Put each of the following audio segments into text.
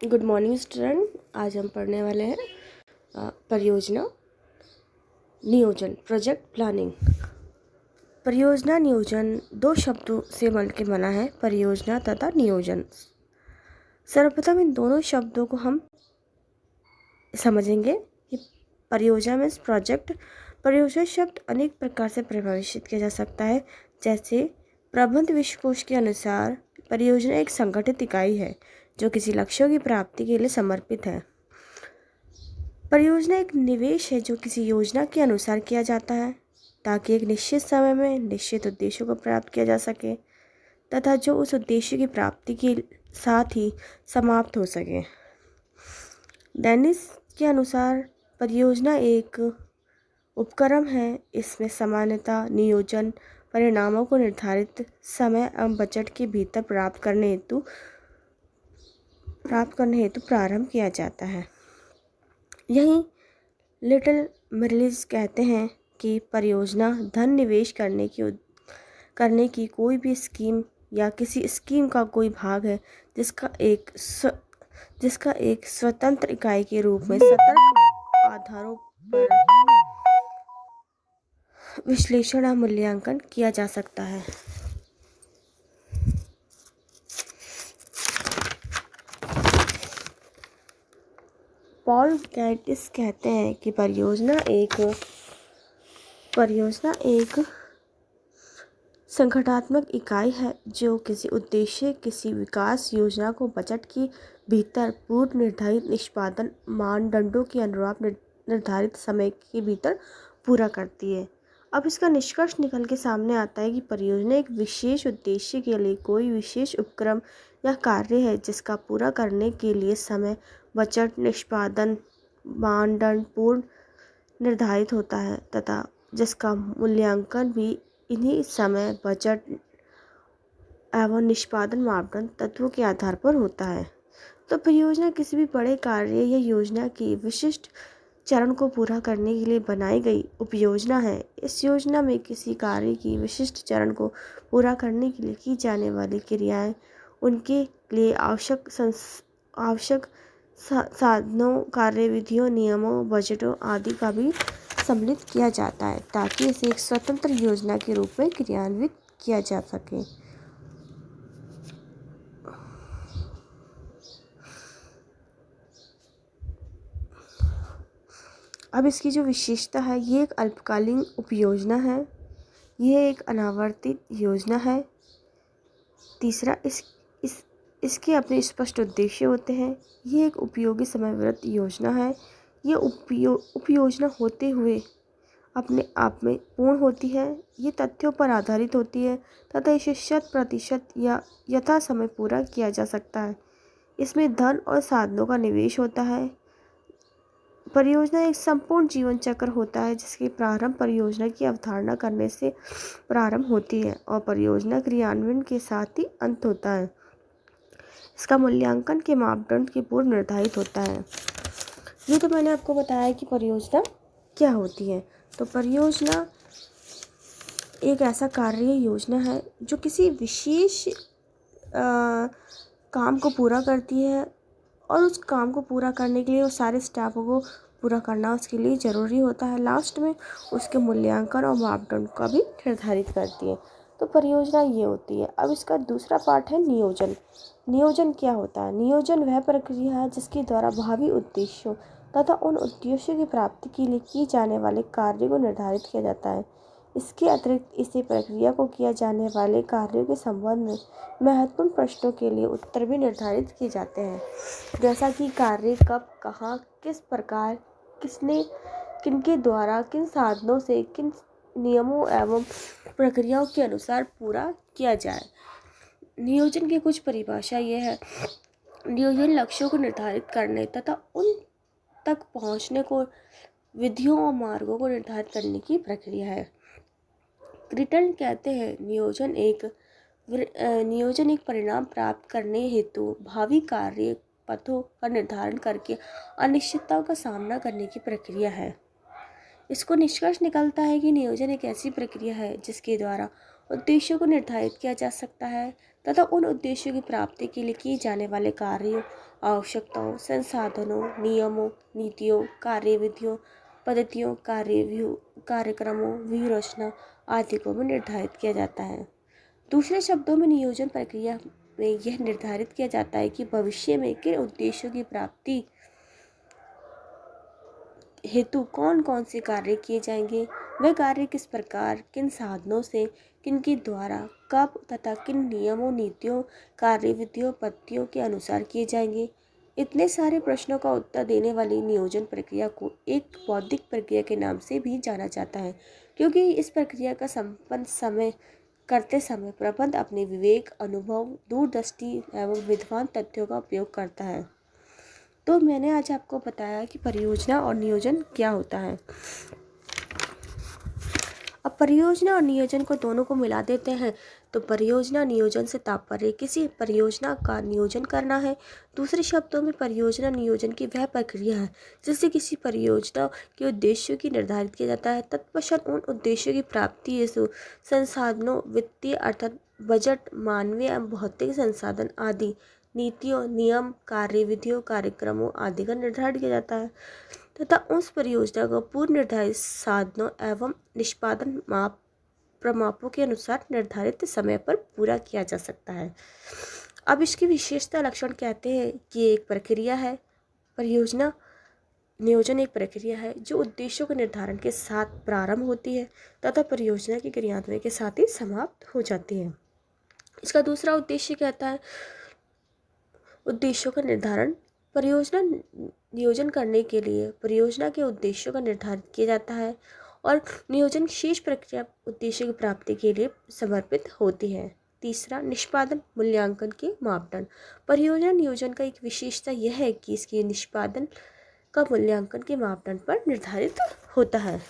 Good morning student. आज हम पढ़ने वाले हैं परियोजना नियोजन, प्रोजेक्ट प्लानिंग। परियोजना नियोजन दो शब्दों से मिलकर बना है, परियोजना तथा नियोजन। सर्वप्रथम इन दोनों शब्दों को हम समझेंगे कि परियोजना मीन्स प्रोजेक्ट। परियोजना शब्द अनेक प्रकार से परिभाषित किया जा सकता है। जैसे प्रबंध विश्वकोश के अनुसार परियोजना एक संगठित इकाई है जो किसी लक्ष्यों की प्राप्ति के लिए समर्पित है। परियोजना एक निवेश है जो किसी योजना के अनुसार किया जाता है ताकि एक निश्चित समय में निश्चित उद्देश्यों को प्राप्त किया जा सके तथा जो उस उद्देश्य की प्राप्ति के साथ ही समाप्त हो सके। डेनिस के अनुसार परियोजना एक उपक्रम है। इसमें सामान्यतः नियोजन परिणामों को निर्धारित समय एवं बजट के भीतर प्राप्त करने हेतु प्रारंभ किया जाता है। यहीं लिटिल मिरलिज कहते हैं कि परियोजना धन निवेश करने की कोई भी स्कीम या किसी स्कीम का कोई भाग है जिसका एक स्वतंत्र इकाई के रूप में सतर्क आधारों पर विश्लेषण और मूल्यांकन किया जा सकता है। पॉल गैटिस कहते हैं कि परियोजना एक संगठनात्मक इकाई है जो किसी उद्देश्य, किसी विकास योजना को बजट के भीतर पूर्व निर्धारित निष्पादन मानदंडों के अनुरूप निर्धारित समय के भीतर पूरा करती है। अब इसका निष्कर्ष निकल के सामने आता है कि परियोजना एक विशेष उद्देश्य के लिए कोई विशेष उपक्रम या कार्य है जिसका पूरा करने के लिए समय, बजट, निष्पादन मानदंड पूर्व निर्धारित होता है तथा जिसका मूल्यांकन भी इन्हीं समय, बजट एवं निष्पादन मापदंड तत्वों के आधार पर होता है। तो परियोजना किसी भी बड़े कार्य या योजना की विशिष्ट चरण को पूरा करने के लिए बनाई गई उपयोजना है। इस योजना में किसी कार्य की विशिष्ट चरण को पूरा करने के लिए की जाने वाली क्रियाएं, उनके लिए आवश्यक साधनों, कार्यविधियों, नियमों, बजटों आदि का भी सम्मिलित किया जाता है ताकि इसे एक स्वतंत्र योजना के रूप में क्रियान्वित किया जा सके। अब इसकी जो विशेषता है, ये एक अल्पकालीन उपयोजना है, यह एक अनावर्तित योजना है। तीसरा, इसके अपने स्पष्ट उद्देश्य होते हैं। ये एक उपयोगी समयवृत्त योजना है। ये उपयोजना होते हुए अपने आप में पूर्ण होती है। ये तथ्यों पर आधारित होती है तथा इसे 100% या यथा समय पूरा किया जा सकता है। इसमें धन और साधनों का निवेश होता है। परियोजना एक संपूर्ण जीवन चक्र होता है जिसकी प्रारंभ परियोजना की अवधारणा करने से प्रारंभ होती है और परियोजना क्रियान्वयन के साथ ही अंत होता है। इसका मूल्यांकन के मापदंड के पूर्व निर्धारित होता है। ये तो मैंने आपको बताया कि परियोजना क्या होती है। तो परियोजना एक ऐसा कार्य योजना है जो किसी विशेष काम को पूरा करती है और उस काम को पूरा करने के लिए उस सारे स्टेपों को पूरा करना उसके लिए ज़रूरी होता है। लास्ट में उसके मूल्यांकन और मापदंड का भी निर्धारित करती है। तो परियोजना ये होती है। अब इसका दूसरा पार्ट है नियोजन। नियोजन क्या होता है? नियोजन वह प्रक्रिया है जिसके द्वारा भावी उद्देश्यों तथा उन उद्देश्यों की प्राप्ति के लिए किए जाने वाले कार्य को निर्धारित किया जाता है। इसके अतिरिक्त इसी प्रक्रिया को किए जाने वाले कार्यों के संबंध में महत्वपूर्ण प्रश्नों के लिए उत्तर भी निर्धारित किए जाते हैं, जैसा कि कार्य कब, कहाँ, किस प्रकार, किसने, किनके द्वारा, किन साधनों से, किन नियमों एवं प्रक्रियाओं के अनुसार पूरा किया जाए। नियोजन की कुछ परिभाषा ये है। नियोजन लक्ष्यों को निर्धारित करने तथा उन तक पहुँचने को विधियों और मार्गों को निर्धारित करने की प्रक्रिया है। क्रिटन कहते हैं नियोजन एक परिणाम प्राप्त करने हेतु भावी कार्य पथों का निर्धारण करके अनिश्चितताओं का सामना करने की प्रक्रिया है। इसको निष्कर्ष निकलता है कि नियोजन एक ऐसी प्रक्रिया है जिसके द्वारा उद्देश्यों को निर्धारित किया जा सकता है तथा उन उद्देश्यों की प्राप्ति के लिए किए जाने वाले कार्यों, आवश्यकताओं, संसाधनों, नियमों, नीतियों, कार्यविधियों, पद्धतियों, कार्यक्रमों, व्यूहरचना आदि को भी निर्धारित किया जाता है। दूसरे शब्दों में नियोजन प्रक्रिया में यह निर्धारित किया जाता है कि भविष्य में किन उद्देश्यों की प्राप्ति हेतु कौन कौन से कार्य किए जाएंगे, वह कार्य किस प्रकार, किन साधनों से, किन के द्वारा, कब तथा किन नियमों, नीतियों, कार्यविधियों, पद्धतियों के अनुसार किए जाएंगे। इतने सारे प्रश्नों का उत्तर देने वाली नियोजन प्रक्रिया को एक बौद्धिक प्रक्रिया के नाम से भी जाना जाता है, क्योंकि इस प्रक्रिया का संपन्न करते समय प्रबंध अपने विवेक, अनुभव, दूरदृष्टि एवं विद्वान तथ्यों का उपयोग करता है। तो मैंने आज आपको बताया कि परियोजना और नियोजन क्या होता है। अब परियोजना और नियोजन को दोनों को मिला देते हैं तो परियोजना नियोजन से तात्पर्य किसी परियोजना का नियोजन करना है। दूसरे शब्दों में परियोजना नियोजन की वह प्रक्रिया है जिससे किसी परियोजना के उद्देश्यों की निर्धारित किया जाता है। तत्पश्चात उन उद्देश्यों की प्राप्ति हेतु संसाधनों, वित्तीय अर्थात बजट, मानवीय एवं भौतिक संसाधन आदि, नीतियों, नियम, कार्यविधियों, कार्यक्रमों आदि का निर्धारण किया जाता है तथा उस परियोजना को पूर्व निर्धारित साधनों एवं निष्पादन प्रमापों के अनुसार निर्धारित समय पर पूरा किया जा सकता है। अब इसकी विशेषता लक्षण कहते हैं कि एक प्रक्रिया है। परियोजना नियोजन एक प्रक्रिया है जो उद्देश्यों के निर्धारण के साथ प्रारंभ होती है तथा परियोजना के क्रियान्वयन के साथ ही समाप्त हो जाती है। इसका दूसरा उद्देश्य कहता है उद्देश्यों का निर्धारण। परियोजना नियोजन करने के लिए परियोजना के उद्देश्यों का निर्धारण किया जाता है और नियोजन शेष प्रक्रिया उद्देश्य की प्राप्ति के लिए समर्पित होती है। तीसरा, निष्पादन मूल्यांकन के मापदंड। परियोजना नियोजन का एक विशेषता यह है कि इसके निष्पादन का मूल्यांकन के मापदंड पर निर्धारित होता है।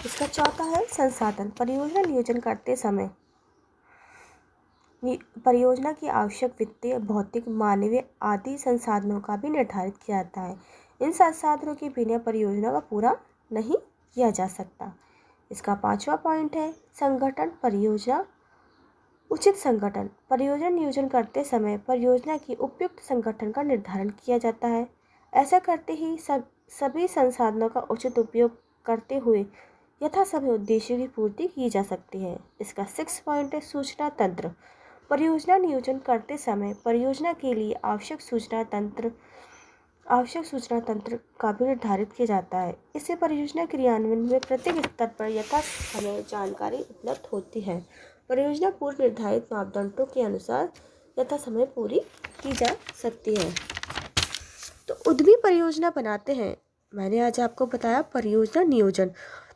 इसका चौथा है संसाधन। परियोजना नियोजन करते समय परियोजना की आवश्यक वित्तीय, भौतिक, मानवीय आदि संसाधनों का भी निर्धारित किया जाता है। इन संसाधनों के बिना परियोजना का पूरा नहीं किया जा सकता। इसका पांचवा पॉइंट है संगठन। परियोजना उचित संगठन। परियोजना नियोजन करते समय परियोजना की उपयुक्त संगठन का निर्धारण किया जाता है। ऐसा करते ही सभी संसाधनों का उचित उपयोग करते हुए यथासमय उद्देश्यों की पूर्ति की जा सकती है। इसका 6 पॉइंट है सूचना तंत्र। परियोजना नियोजन करते समय परियोजना के लिए आवश्यक सूचना तंत्र का भी निर्धारित किया जाता है। इससे परियोजना क्रियान्वयन में प्रत्येक स्तर पर यथासमय जानकारी उपलब्ध होती है। परियोजना पूर्व निर्धारित मापदंडों के अनुसार यथासमय पूरी की जा सकती है। तो उद्यमी परियोजना बनाते हैं। मैंने आज आपको बताया परियोजना नियोजन।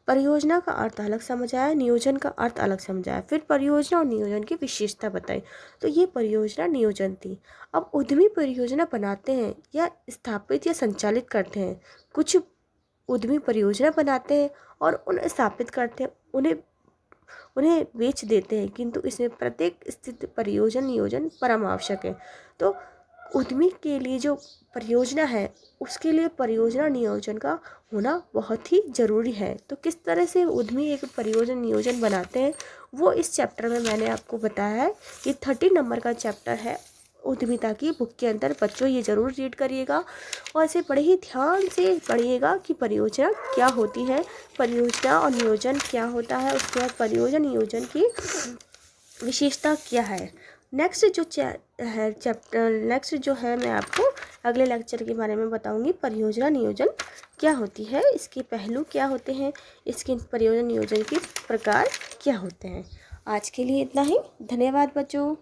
परियोजना का अर्थ अलग समझाया, नियोजन का अर्थ अलग समझाया, फिर परियोजना और नियोजन की विशेषता बताई। तो ये परियोजना नियोजन थी। अब उद्यमी परियोजना बनाते हैं या स्थापित या संचालित करते हैं। कुछ उद्यमी परियोजना बनाते हैं और उन्हें स्थापित करते हैं, उन्हें बेच देते हैं, किंतु इसमें प्रत्येक स्थिति परियोजना नियोजन परम आवश्यक है। तो उद्यमी के लिए जो परियोजना है उसके लिए परियोजना नियोजन का होना बहुत ही ज़रूरी है। तो किस तरह से उद्यमी एक परियोजना नियोजन बनाते हैं वो इस चैप्टर में मैंने आपको बताया है। ये 30 नंबर का चैप्टर है उद्यमिता की बुक के अंदर। बच्चों ये ज़रूर रीड करिएगा और इसे बड़े ही ध्यान से पढ़िएगा कि परियोजना क्या होती है, परियोजना और नियोजन क्या होता है, उसके बाद परियोजना नियोजन की विशेषता क्या है। नेक्स्ट जो है मैं आपको अगले लेक्चर के बारे में बताऊंगी। परियोजना नियोजन क्या होती है, इसके पहलू क्या होते हैं, इसके परियोजना नियोजन के प्रकार क्या होते हैं। आज के लिए इतना ही। धन्यवाद बच्चों।